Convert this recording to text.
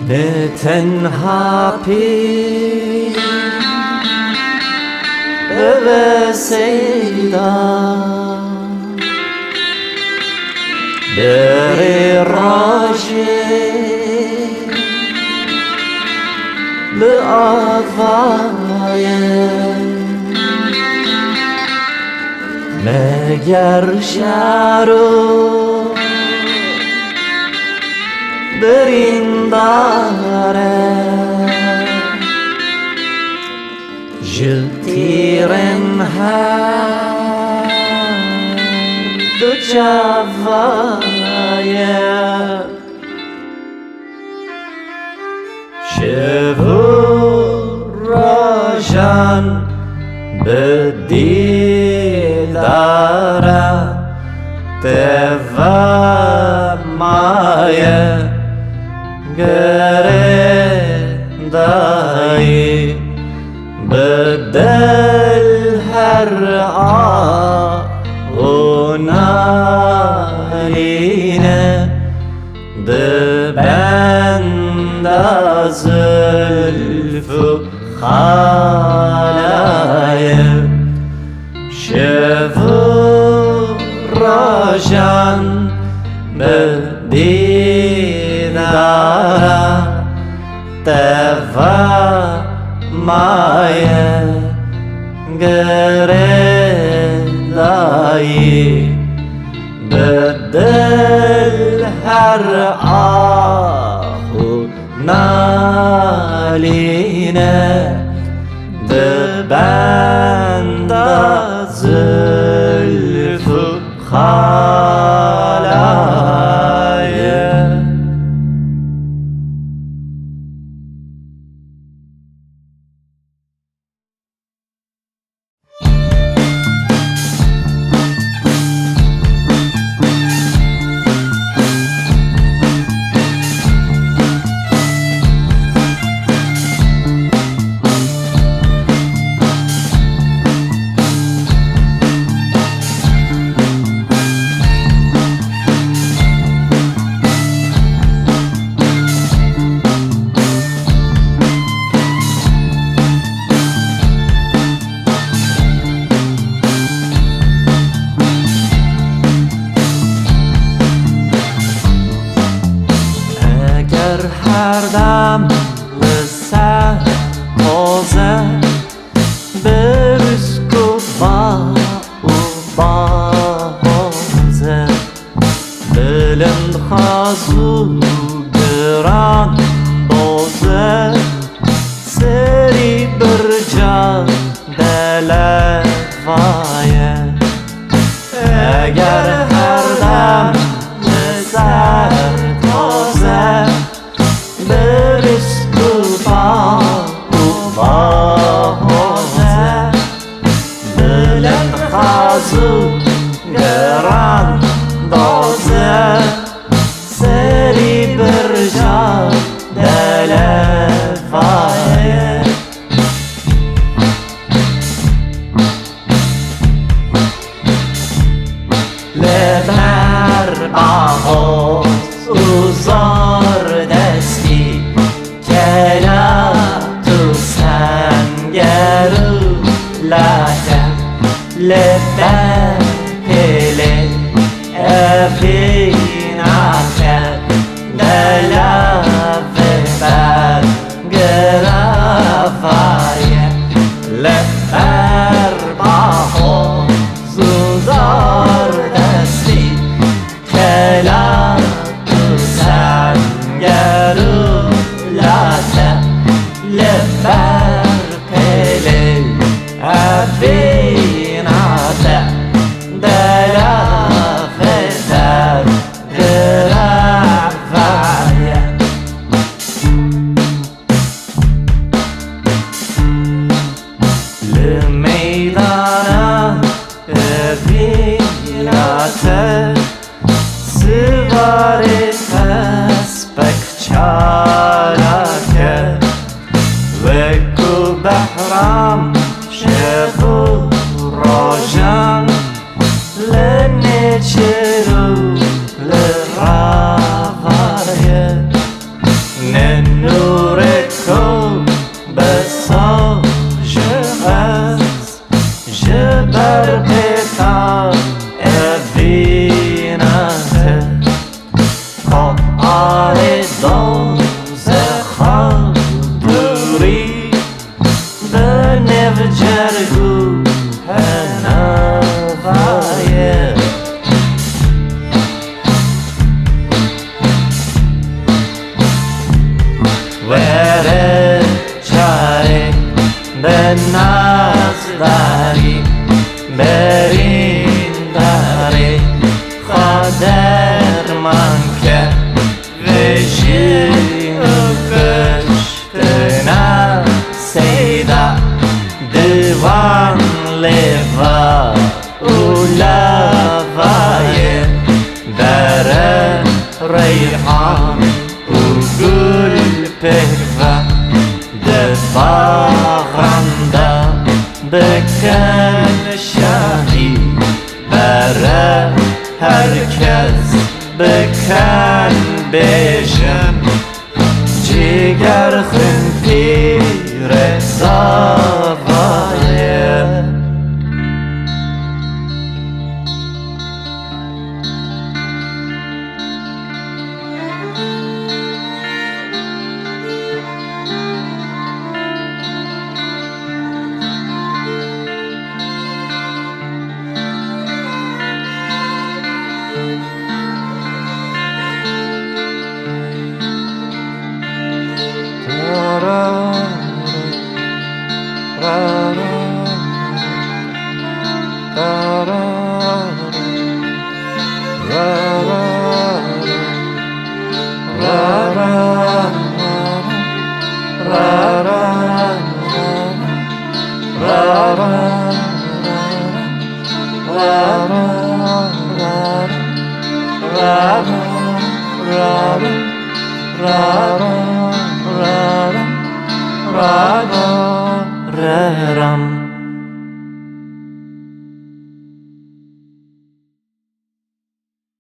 به تنها پی به وسیدا بری راجی به آفایه مگر شارو برین داره جل تیرن هر دو جوایه شبور راجان به دیداره تفا مایه گردایی بدل هر آغنالینه دبند زلف خالایه شفو راجان بدیداره تفا مایه گردایی بدل هر آهو نالینه دبند زلف خالایه هر دم لسه تازه برسک و بازه بلند خازو گران بازه سری برجا دلفایه اگر هر دم لسه تازه برسک و بازه بلند خازو گران بازه سری برجا دلفایه لبر باغوز اوزار دستی کلا تو سنگرو لاته لبر پله افیناته دلافه بر گرافایه لبر باغوز اوزار دستی کلا تو سنگرو لاته لبر پله افیناته دلافه در گرافایه لمیدانه افیناته سوار تسبک چالاکه وکو بحرام شفو راجان لنچرو لرافایه نن نازداری برین داری خادر من که وشی و کشتنا سیدا دیوان لیوا اولوای بره ریحان و گل پهوا دفاغنده بکن شاهی بره herkes بکن بیشن جگر خون پیر زاوایه Ra-ra